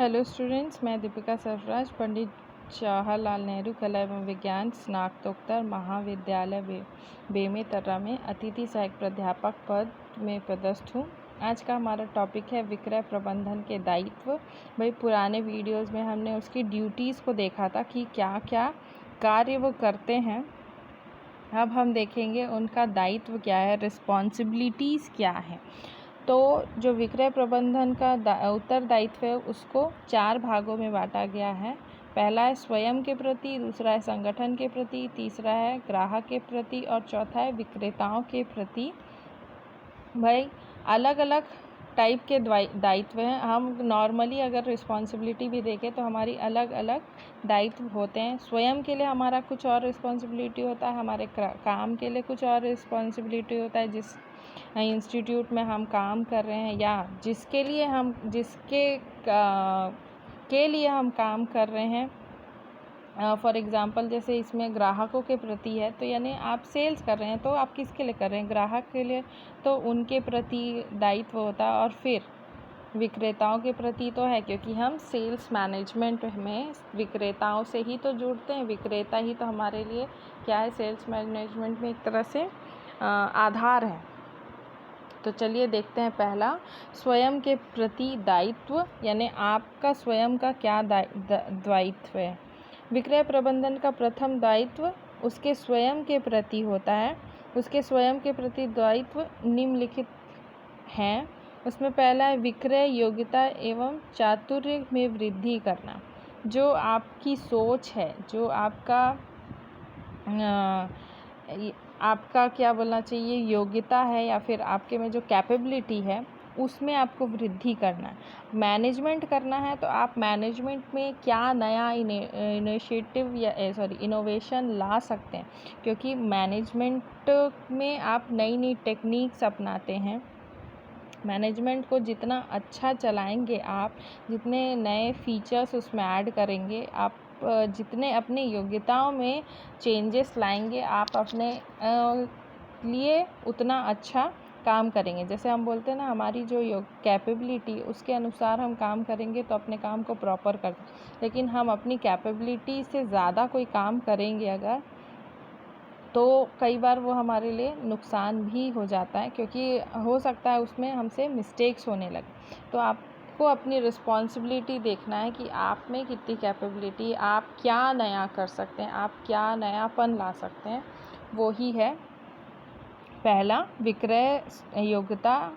Hello students, मैं दीपिका सरफराज पंडित जवाहरलाल नेहरू कला एवं विज्ञान स्नातकोत्तर महाविद्यालय बेमेतरा में अतिथि सहायक प्राध्यापक पद में पदस्थ हूँ। आज का हमारा टॉपिक है विक्रय प्रबंधन के दायित्व। भाई पुराने वीडियोस में हमने उसकी ड्यूटीज़ को देखा था कि क्या क्या कार्य वो करते हैं। अब हम देखेंगे उनका दायित्व क्या है, रिस्पॉन्सिबिलिटीज़ क्या है। तो जो विक्रय प्रबंधन का उत्तरदायित्व है उसको 4 भागों में बांटा गया है। पहला है स्वयं के प्रति, दूसरा है संगठन के प्रति, तीसरा है ग्राहक के प्रति और चौथा है विक्रेताओं के प्रति। भाई अलग अलग टाइप के दायित्व हैं। हम नॉर्मली अगर रिस्पॉन्सिबिलिटी भी देखें तो हमारी अलग अलग दायित्व होते हैं। स्वयं के लिए हमारा कुछ और रिस्पॉन्सिबिलिटी होता है, हमारे काम के लिए कुछ और रिस्पॉन्सिबिलिटी होता है, जिस इंस्टीट्यूट में हम काम कर रहे हैं या जिसके लिए हम हम काम कर रहे हैं। फॉर एग्ज़ाम्पल जैसे इसमें ग्राहकों के प्रति है, तो यानी आप सेल्स कर रहे हैं तो आप किसके लिए कर रहे हैं, ग्राहक के लिए, तो उनके प्रति दायित्व होता है। और फिर विक्रेताओं के प्रति तो है, क्योंकि हम सेल्स मैनेजमेंट में विक्रेताओं से ही तो जुड़ते हैं। विक्रेता ही तो हमारे लिए क्या है, सेल्स मैनेजमेंट में एक तरह से आधार है। तो चलिए देखते हैं पहला, स्वयं के प्रति दायित्व, यानी आपका स्वयं का क्या दायित्व है। विक्रय प्रबंधन का प्रथम दायित्व उसके स्वयं के प्रति होता है। उसके स्वयं के प्रति दायित्व निम्नलिखित हैं। उसमें पहला है विक्रय योग्यता एवं चातुर्य में वृद्धि करना। जो आपकी सोच है, जो आपका क्या बोलना चाहिए, योग्यता है, या फिर आपके में जो कैपेबिलिटी है उसमें आपको वृद्धि करना है। मैनेजमेंट करना है तो आप मैनेजमेंट में क्या नया इनिशिएटिव या इनोवेशन ला सकते हैं, क्योंकि मैनेजमेंट में आप नई नई टेक्निक्स अपनाते हैं। मैनेजमेंट को जितना अच्छा चलाएंगे आप, जितने नए फीचर्स उसमें ऐड करेंगे, आप जितने अपनी योग्यताओं में चेंजेस लाएंगे, आप अपने लिए उतना अच्छा काम करेंगे। जैसे हम बोलते हैं ना, हमारी जो कैपेबिलिटी उसके अनुसार हम काम करेंगे तो अपने काम को प्रॉपर कर, लेकिन हम अपनी कैपेबिलिटी से ज़्यादा कोई काम करेंगे अगर, तो कई बार वो हमारे लिए नुकसान भी हो जाता है, क्योंकि हो सकता है उसमें हमसे मिस्टेक्स होने लगे। तो आपको अपनी रिस्पॉन्सिबिलिटी देखना है कि आप में कितनी कैपेबिलिटी, आप क्या नया कर सकते हैं, आप क्या नयापन ला सकते हैं। वो ही है पहला, विक्रय योग्यता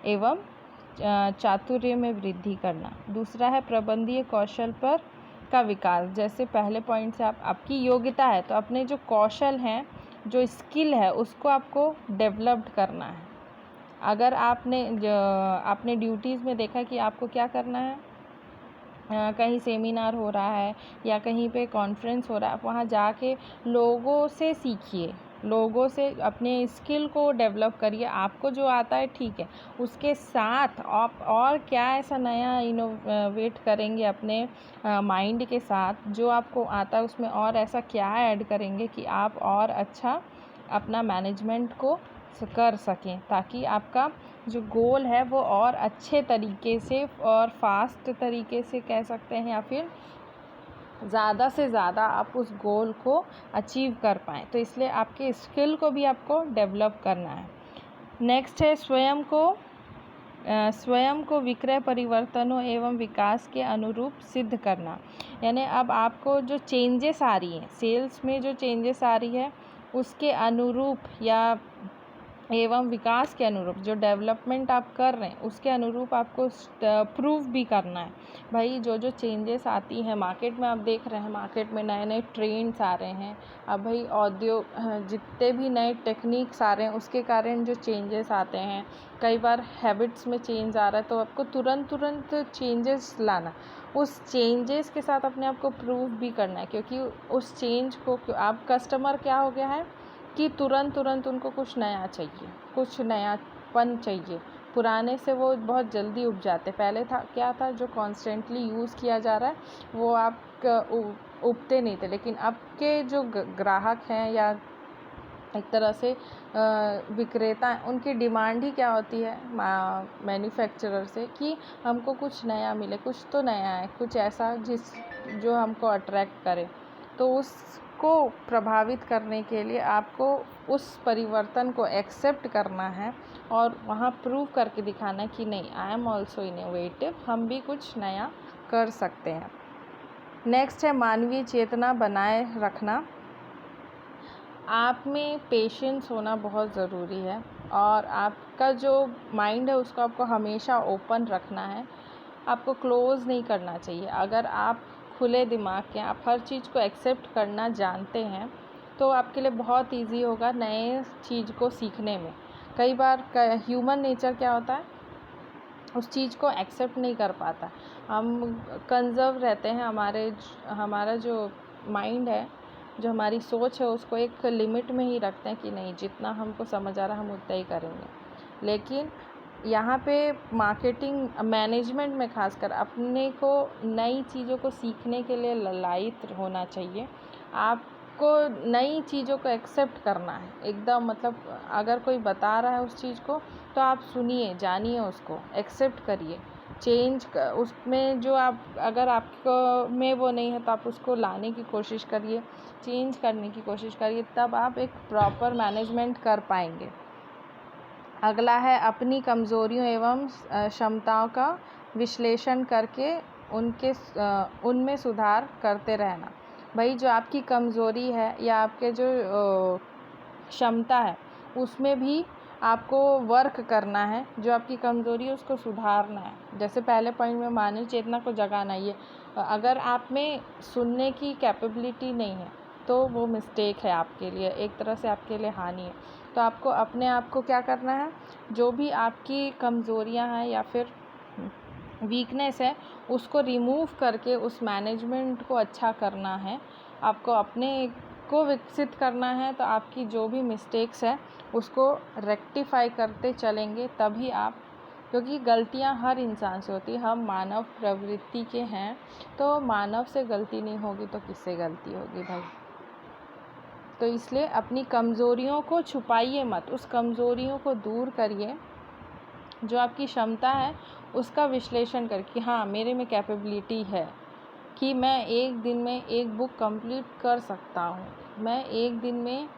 एवं चातुर्य में वृद्धि करना। दूसरा है प्रबंधीय कौशल पर का विकास। जैसे पहले पॉइंट से आपकी योग्यता है तो अपने जो कौशल हैं, जो स्किल है, उसको आपको डेवलप्ड करना है। अगर आपने ड्यूटीज़ में देखा कि आपको क्या करना है, कहीं सेमिनार हो रहा है या कहीं पे कॉन्फ्रेंस हो रहा है, आप वहाँ जाके लोगों से सीखिए, लोगों से अपने स्किल को डेवलप करिए। आपको जो आता है ठीक है, उसके साथ आप और क्या ऐसा नया इनोवेट करेंगे अपने माइंड के साथ, जो आपको आता है उसमें और ऐसा क्या ऐड करेंगे कि आप और अच्छा अपना मैनेजमेंट को कर सकें, ताकि आपका जो गोल है वो और अच्छे तरीके से और फास्ट तरीके से कह सकते हैं, या फिर ज़्यादा से ज़्यादा आप उस गोल को अचीव कर पाएँ। तो इसलिए आपके स्किल को भी आपको डेवलप करना है। नेक्स्ट है स्वयं को विक्रय परिवर्तनों एवं विकास के अनुरूप सिद्ध करना। यानी अब आपको जो चेंजेस आ रही हैं, सेल्स में जो चेंजेस आ रही है उसके अनुरूप या एवं विकास के अनुरूप, जो डेवलपमेंट आप कर रहे हैं उसके अनुरूप आपको प्रूव भी करना है। भाई जो जो चेंजेस आती हैं मार्केट में, आप देख रहे हैं मार्केट में नए नए ट्रेंड्स आ रहे हैं। अब भाई जितने भी नए टेक्निक्स आ रहे हैं उसके कारण जो चेंजेस आते हैं, कई बार हैबिट्स में चेंज आ रहा है, तो आपको तुरंत चेंजेस लाना, उस चेंजेस के साथ अपने आप को प्रूव भी करना है, क्योंकि उस चेंज को आप कस्टमर क्या हो गया है कि तुरंत उनको कुछ नया चाहिए, कुछ नयापन चाहिए। पुराने से वो बहुत जल्दी उब जाते। पहले क्या था, जो कॉन्स्टेंटली यूज़ किया जा रहा है वो आप उबते नहीं थे, लेकिन अब के जो ग्राहक हैं या एक तरह से विक्रेता, उनकी डिमांड ही क्या होती है मैन्युफैक्चरर से कि हमको कुछ नया मिले, कुछ तो नया है, कुछ ऐसा जो हमको अट्रैक्ट करे। तो उसको प्रभावित करने के लिए आपको उस परिवर्तन को एक्सेप्ट करना है और वहाँ प्रूव करके दिखाना है कि नहीं, आई एम ऑल्सो इनोवेटिव, हम भी कुछ नया कर सकते हैं। नेक्स्ट है मानवीय चेतना बनाए रखना। आप में पेशेंस होना बहुत ज़रूरी है और आपका जो माइंड है उसको आपको हमेशा ओपन रखना है, आपको क्लोज़ नहीं करना चाहिए। अगर आप खुले दिमाग के, आप हर चीज़ को एक्सेप्ट करना जानते हैं तो आपके लिए बहुत इजी होगा नए चीज़ को सीखने में। कई बार ह्यूमन नेचर क्या होता है, उस चीज़ को एक्सेप्ट नहीं कर पाता, हम कंजर्व रहते हैं, हमारा जो माइंड है, जो हमारी सोच है, उसको एक लिमिट में ही रखते हैं कि नहीं, जितना हमको समझ आ रहा है हम उतना ही करेंगे। लेकिन यहाँ पे मार्केटिंग मैनेजमेंट में खासकर अपने को नई चीज़ों को सीखने के लिए ललायत होना चाहिए। आपको नई चीज़ों को एक्सेप्ट करना है एकदम, मतलब अगर कोई बता रहा है उस चीज़ को तो आप सुनिए, जानिए, उसको एक्सेप्ट करिए, उसमें जो आप, अगर आपको में वो नहीं है तो आप उसको लाने की कोशिश करिए, चेंज करने की कोशिश करिए, तब आप एक प्रॉपर मैनेजमेंट कर पाएंगे। अगला है अपनी कमज़ोरियों एवं क्षमताओं का विश्लेषण करके उनमें सुधार करते रहना। भाई जो आपकी कमज़ोरी है या आपके जो क्षमता है उसमें भी आपको वर्क करना है, जो आपकी कमज़ोरी है उसको सुधारना है। जैसे पहले पॉइंट में मानव चेतना को जगाना, ये अगर आप में सुनने की कैपेबिलिटी नहीं है तो वो मिस्टेक है आपके लिए, एक तरह से आपके लिए हानि है। तो आपको अपने आप को क्या करना है, जो भी आपकी कमज़ोरियां हैं या फिर वीकनेस है उसको रिमूव करके उस मैनेजमेंट को अच्छा करना है, आपको अपने को विकसित करना है। तो आपकी जो भी मिस्टेक्स है उसको रेक्टिफाई करते चलेंगे तभी आप, क्योंकि गलतियां हर इंसान से होती है, हम मानव प्रवृत्ति के हैं, तो मानव से गलती नहीं होगी तो किससे गलती होगी भाई। तो इसलिए अपनी कमज़ोरियों को छुपाइए मत, उस कमज़ोरियों को दूर करिए, जो आपकी क्षमता है उसका विश्लेषण करके हाँ मेरे में कैपेबिलिटी है कि मैं एक दिन में एक बुक कंप्लीट कर सकता हूँ, मैं एक दिन में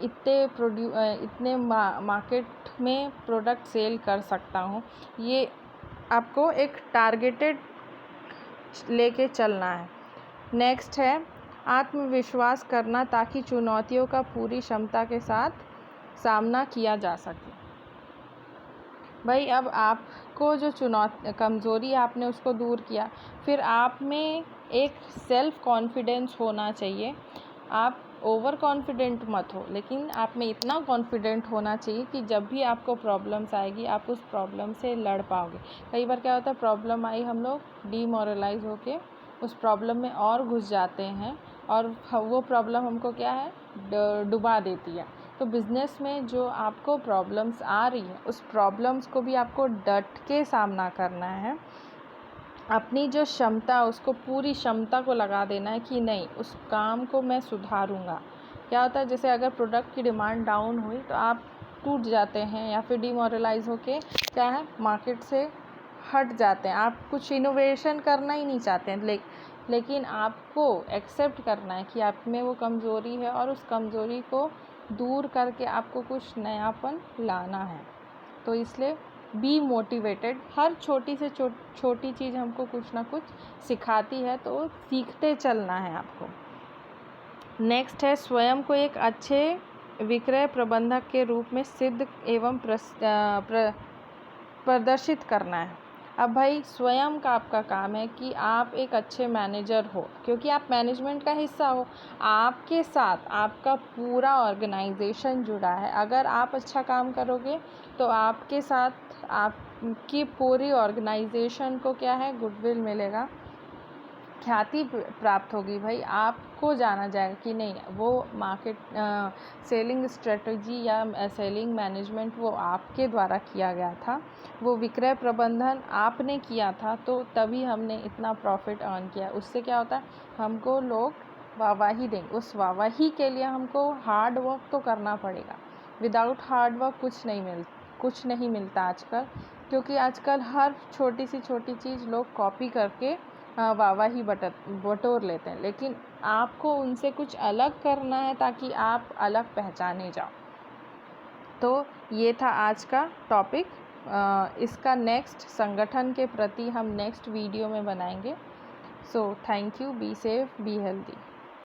इतने मार्केट में प्रोडक्ट सेल कर सकता हूँ। ये आपको एक टारगेटेड लेके चलना है। नेक्स्ट है आत्मविश्वास करना ताकि चुनौतियों का पूरी क्षमता के साथ सामना किया जा सके। भाई अब आपको जो कमज़ोरी आपने उसको दूर किया, फिर आप में एक सेल्फ कॉन्फिडेंस होना चाहिए। आप ओवर कॉन्फिडेंट मत हो, लेकिन आप में इतना कॉन्फिडेंट होना चाहिए कि जब भी आपको प्रॉब्लम्स आएगी आप उस प्रॉब्लम से लड़ पाओगे। कई बार क्या होता है, प्रॉब्लम आई, हम लोग डीमोरलाइज होके उस प्रॉब्लम में और घुस जाते हैं और वो प्रॉब्लम हमको क्या है डुबा देती है। तो बिज़नेस में जो आपको प्रॉब्लम्स आ रही है उस प्रॉब्लम्स को भी आपको डट के सामना करना है, अपनी जो क्षमता उसको पूरी क्षमता को लगा देना है कि नहीं उस काम को मैं सुधारूँगा। क्या होता है, जैसे अगर प्रोडक्ट की डिमांड डाउन हुई तो आप टूट जाते हैं या फिर डीमोरलाइज होके क्या है मार्केट से हट जाते हैं, आप कुछ इनोवेशन करना ही नहीं चाहते हैं। लेकिन आपको एक्सेप्ट करना है कि आप में वो कमज़ोरी है और उस कमज़ोरी को दूर करके आपको कुछ नयापन लाना है। तो इसलिए बी मोटिवेटेड, हर छोटी से छोटी चीज़ हमको कुछ ना कुछ सिखाती है, तो सीखते चलना है आपको। नेक्स्ट है स्वयं को एक अच्छे विक्रय प्रबंधक के रूप में सिद्ध एवं प्रदर्शित करना है। अब भाई स्वयं का आपका काम है कि आप एक अच्छे मैनेजर हो, क्योंकि आप मैनेजमेंट का हिस्सा हो, आपके साथ आपका पूरा ऑर्गेनाइजेशन जुड़ा है। अगर आप अच्छा काम करोगे तो आपके साथ आपकी पूरी ऑर्गेनाइजेशन को क्या है गुडविल मिलेगा, ख्याति प्राप्त होगी। भाई आपको जाना जाएगा कि नहीं वो मार्केट सेलिंग स्ट्रेटजी या सेलिंग मैनेजमेंट वो आपके द्वारा किया गया था, वो विक्रय प्रबंधन आपने किया था, तो तभी हमने इतना प्रॉफिट अर्न किया। उससे क्या होता है, हमको लोग वाहवाही देंगे, उस वाहवाही के लिए हमको हार्ड वर्क तो करना पड़ेगा। विदाउट हार्ड वर्क कुछ नहीं मिलता आजकल, क्योंकि आजकल हर छोटी सी छोटी चीज़ लोग कॉपी करके वाहवाही बटोर लेते हैं, लेकिन आपको उनसे कुछ अलग करना है ताकि आप अलग पहचाने जाओ। तो ये था आज का टॉपिक। इसका नेक्स्ट संगठन के प्रति हम नेक्स्ट वीडियो में बनाएंगे। So thank you, be safe, be healthy.